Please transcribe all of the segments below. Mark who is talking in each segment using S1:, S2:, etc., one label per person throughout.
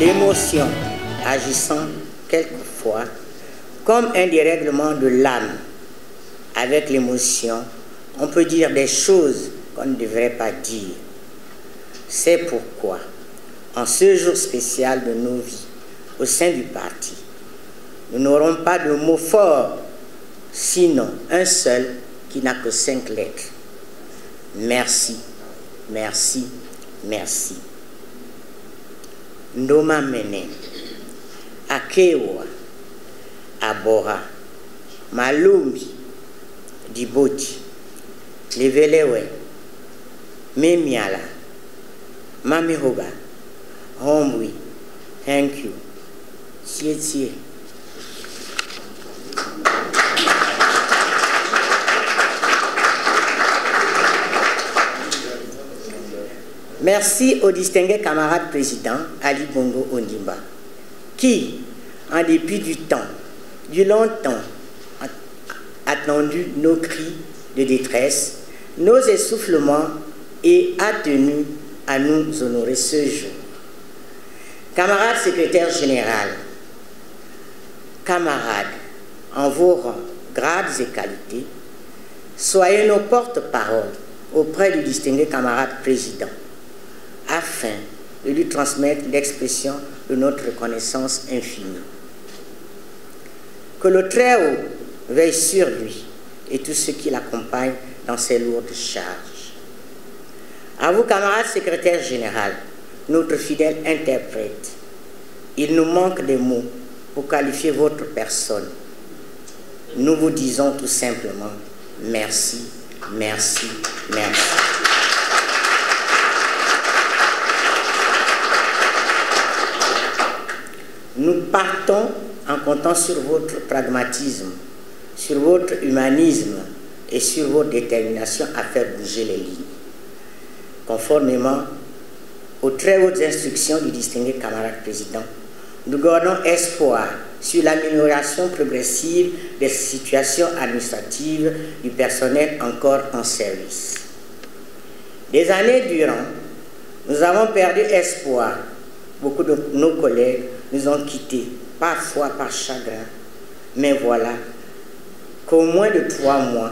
S1: l'émotion agissant quelquefois comme un dérèglement de l'âme. Avec l'émotion, on peut dire des choses qu'on ne devrait pas dire. C'est pourquoi, en ce jour spécial de nos vies, au sein du parti, nous n'aurons pas de mots forts, sinon un seul qui n'a que 5 lettres. Merci, merci, merci. Ndoma mene, akewa, abora, malumbi, diboti, levelewe, memiala, mamihoga, hombwi, thank you, tie. Merci au distingué camarade président Ali Bongo Ondimba, qui, en dépit du longtemps attendu nos cris de détresse, nos essoufflements et a tenu à nous honorer ce jour. Camarade secrétaire général, camarades, en vos rangs, grades et qualités, soyez nos porte-parole auprès du distingué camarade président, afin de lui transmettre l'expression de notre reconnaissance infinie. Que le Très-Haut veille sur lui et tous ceux qui l'accompagnent dans ses lourdes charges. À vous, camarades secrétaire général, notre fidèle interprète, il nous manque des mots pour qualifier votre personne. Nous vous disons tout simplement merci, merci, merci. Nous partons en comptant sur votre pragmatisme, sur votre humanisme et sur votre détermination à faire bouger les lignes. Conformément aux très hautes instructions du distingué camarade président, nous gardons espoir sur l'amélioration progressive des situations administratives du personnel encore en service. Des années durant, nous avons perdu espoir. Beaucoup de nos collègues nous ont quittés, parfois par chagrin. Mais voilà qu'au moins de 3 mois,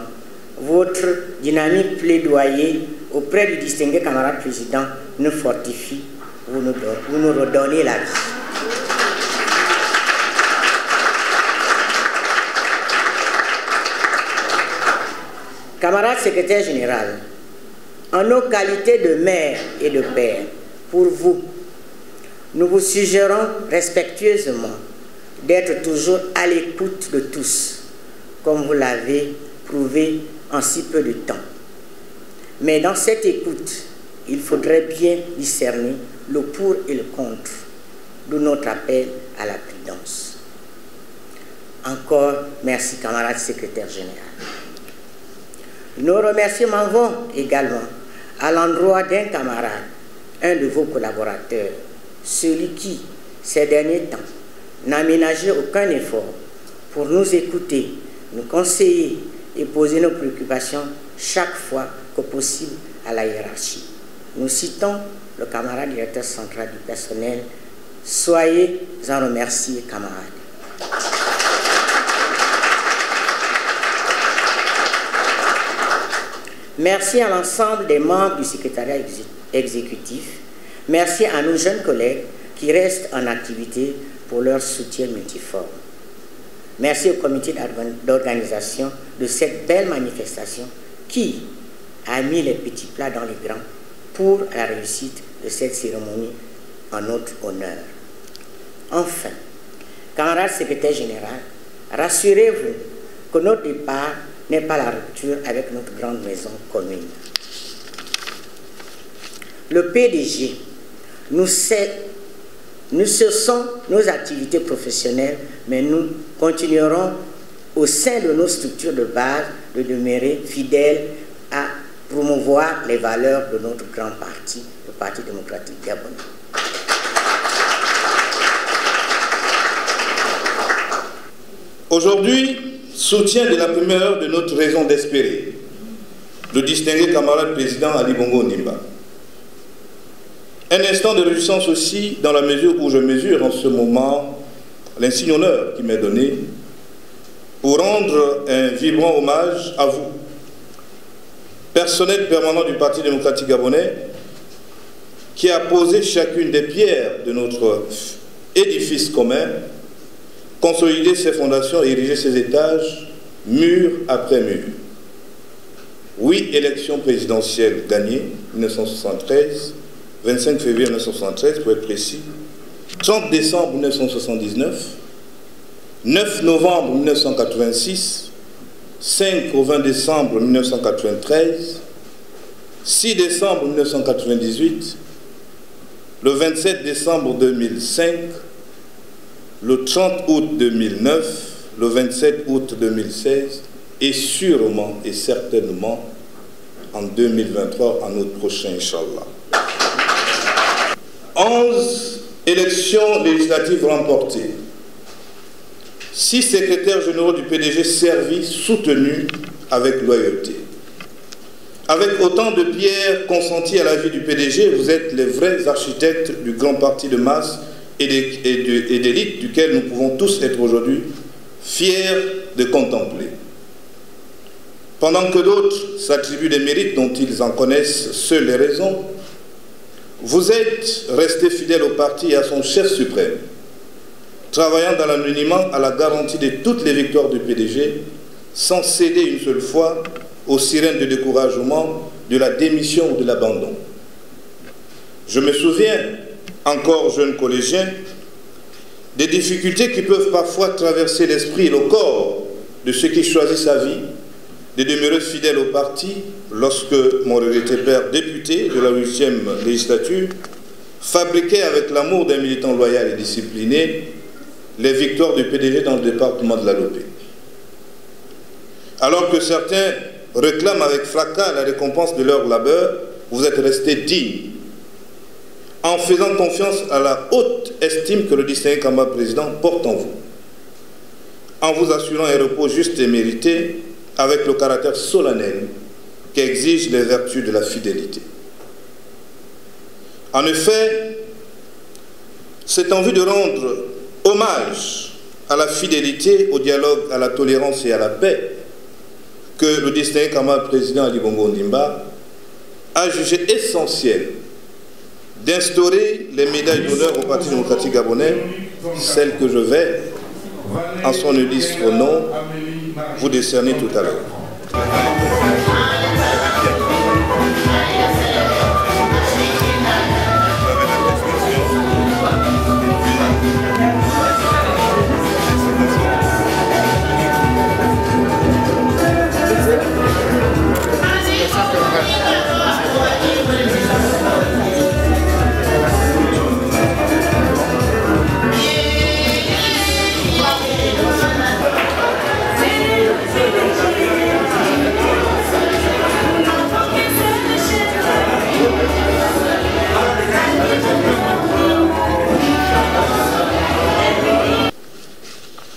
S1: votre dynamique plaidoyer auprès du distingué camarade président nous fortifie, vous nous redonnez la vie. Camarade secrétaire général, en nos qualités de mère et de père, pour vous, nous vous suggérons respectueusement d'être toujours à l'écoute de tous, comme vous l'avez prouvé en si peu de temps. Mais dans cette écoute, il faudrait bien discerner le pour et le contre, d'où notre appel à la prudence. Encore merci, camarade secrétaire général. Nos remerciements vont également à l'endroit d'un camarade, un de vos collaborateurs, celui qui, ces derniers temps, n'a ménagé aucun effort pour nous écouter, nous conseiller et poser nos préoccupations chaque fois que possible à la hiérarchie. Nous citons le camarade directeur central du personnel. Soyez en remerciés, camarades. Merci à l'ensemble des membres du secrétariat exécutif. Merci à nos jeunes collègues qui restent en activité pour leur soutien multiforme. Merci au comité d'organisation de cette belle manifestation qui a mis les petits plats dans les grands pour la réussite de cette cérémonie en notre honneur. Enfin, camarade secrétaire général, rassurez-vous que notre départ n'est pas la rupture avec notre grande maison commune. Le PDG nous cessons nos activités professionnelles, mais nous continuerons au sein de nos structures de base de demeurer fidèles à promouvoir les valeurs de notre grand parti, le Parti démocratique gabonais.
S2: Aujourd'hui, soutien de la première heure de notre raison d'espérer, le distingué camarade président Ali Bongo Ondimba. Un instant de réjouissance aussi dans la mesure où je mesure en ce moment l'insigne honneur qui m'est donné pour rendre un vibrant hommage à vous, personnel permanent du Parti démocratique gabonais, qui a posé chacune des pierres de notre édifice commun, consolidé ses fondations et érigé ses étages, mur après mur. Oui, élection présidentielle gagnée, 1973, 25 février 1973 pour être précis, 30 décembre 1979, 9 novembre 1986, 5 au 20 décembre 1993, 6 décembre 1998, le 27 décembre 2005, le 30 août 2009, le 27 août 2016 et sûrement et certainement en 2023, en août prochain, Inch'Allah. 11 élections législatives remportées. 6 secrétaires généraux du PDG servis, soutenus avec loyauté. Avec autant de pierres consenties à la vie du PDG, vous êtes les vrais architectes du grand parti de masse et d'élite duquel nous pouvons tous être aujourd'hui fiers de contempler. Pendant que d'autres s'attribuent des mérites dont ils en connaissent seuls les raisons, vous êtes restés fidèles au parti et à son chef suprême, travaillant dans l'anonymat à la garantie de toutes les victoires du PDG, sans céder une seule fois aux sirènes de découragement, de la démission ou de l'abandon. Je me souviens, encore jeune collégien, des difficultés qui peuvent parfois traverser l'esprit et le corps de ceux qui choisissent sa vie, de demeurer fidèles au parti lorsque mon regretté père député de la 8e législature fabriquait avec l'amour d'un militant loyal et discipliné les victoires du PDG dans le département de la Lopé. Alors que certains réclament avec fracas la récompense de leur labeur, vous êtes restés dignes, en faisant confiance à la haute estime que le distingué camarade président porte en vous, en vous assurant un repos juste et mérité avec le caractère solennel qu'exigent les vertus de la fidélité. En effet, c'est en vue de rendre hommage à la fidélité, au dialogue, à la tolérance et à la paix que le distingué camarade président Ali Bongo Ondimba a jugé essentiel d'instaurer les médailles d'honneur au Parti démocratique gabonais, celles que je vais, en son illustre nom, vous décerner tout à l'heure.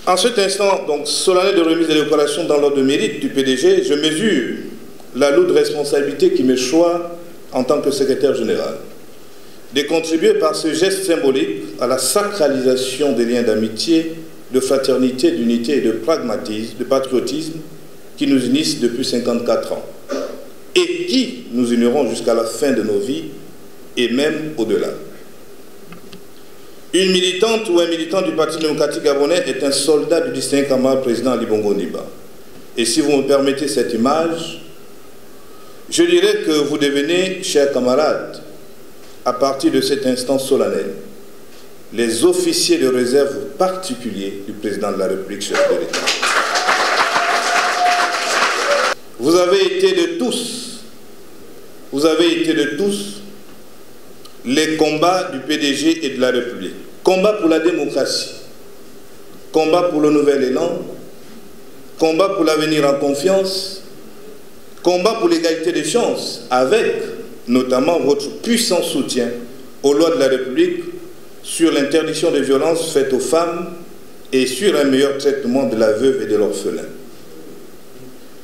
S2: En cet instant, donc, solennel de remise des décorations dans l'ordre de mérite du PDG, je mesure la lourde responsabilité qui me choit en tant que secrétaire général, de contribuer par ce geste symbolique à la sacralisation des liens d'amitié, de fraternité, d'unité et de pragmatisme, de patriotisme qui nous unissent depuis 54 ans et qui nous uniront jusqu'à la fin de nos vies et même au-delà. Une militante ou un militant du Parti démocratique gabonais est un soldat du distingué camarade président Ali Bongo Ondimba. Et si vous me permettez cette image, je dirais que vous devenez, chers camarades, à partir de cet instant solennel, les officiers de réserve particuliers du président de la République, chef de l'État. Vous avez été de tous les combats du PDG et de la République. Combat pour la démocratie, combat pour le nouvel élan, combat pour l'avenir en confiance, combat pour l'égalité des chances, avec notamment votre puissant soutien aux lois de la République sur l'interdiction des violences faites aux femmes et sur un meilleur traitement de la veuve et de l'orphelin.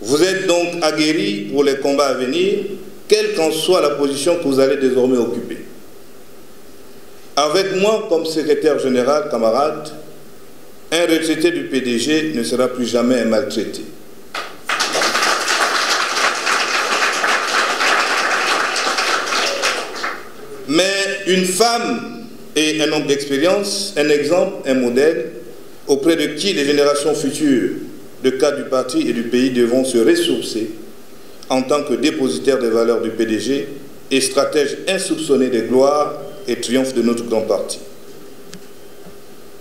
S2: Vous êtes donc aguerris pour les combats à venir, quelle qu'en soit la position que vous allez désormais occuper. Avec moi comme secrétaire général, camarades, un retraité du PDG ne sera plus jamais un maltraité. Mais une femme et un homme d'expérience, un exemple, un modèle, auprès de qui les générations futures de cadres du parti et du pays devront se ressourcer en tant que dépositaires des valeurs du PDG et stratège insoupçonné des gloires et triomphes de notre grand parti.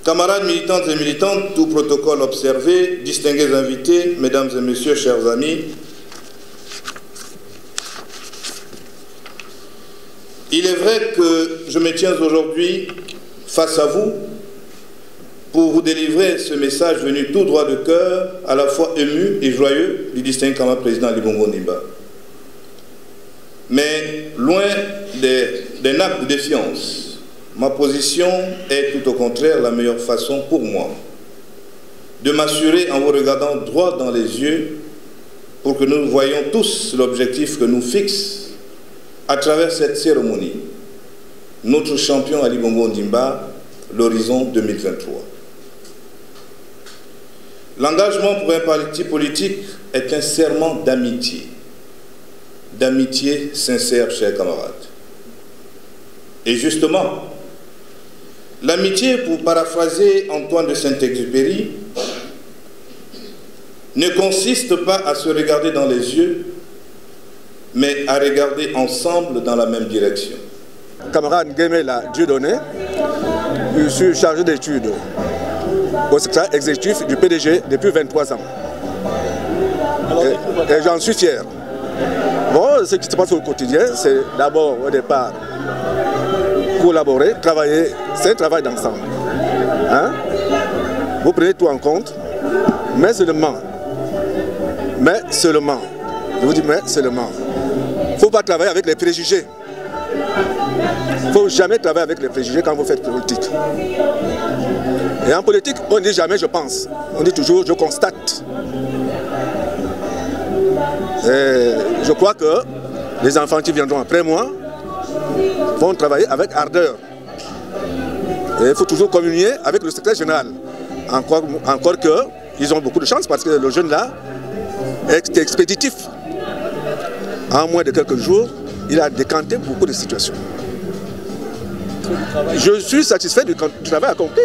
S2: Camarades militantes et militantes, tout protocole observé, distingués invités, mesdames et messieurs, chers amis, il est vrai que je me tiens aujourd'hui face à vous pour vous délivrer ce message venu tout droit de cœur, à la fois ému et joyeux, du distingué camarade président Ali Bongo Ondimba. Mais loin des nappes de défiance, ma position est tout au contraire la meilleure façon pour moi de m'assurer en vous regardant droit dans les yeux pour que nous voyions tous l'objectif que nous fixe à travers cette cérémonie, notre champion Ali Bongo Ondimba, l'horizon 2023. L'engagement pour un parti politique est un serment d'amitié sincère, chers camarades. Et justement, l'amitié, pour paraphraser Antoine de Saint-Exupéry, ne consiste pas à se regarder dans les yeux, mais à regarder ensemble dans la même direction.
S3: Camarade Nguemela Dieudonné, je suis chargé d'études au secrétaire exécutif du PDG depuis 23 ans. Et j'en suis fier. Bon, ce qui se passe au quotidien, c'est d'abord au départ collaborer, travailler, c'est un travail d'ensemble. Hein? Vous prenez tout en compte, mais seulement, je vous dis mais seulement, il ne faut pas travailler avec les préjugés. Il ne faut jamais travailler avec les préjugés quand vous faites politique. Et en politique, on ne dit jamais je pense, on dit toujours je constate. Et je crois que les enfants qui viendront après moi vont travailler avec ardeur. Et il faut toujours communier avec le secrétaire général. Encore qu'ils ont beaucoup de chance parce que le jeune là est expéditif. En moins de quelques jours, il a décanté beaucoup de situations. Je suis satisfait du travail accompli.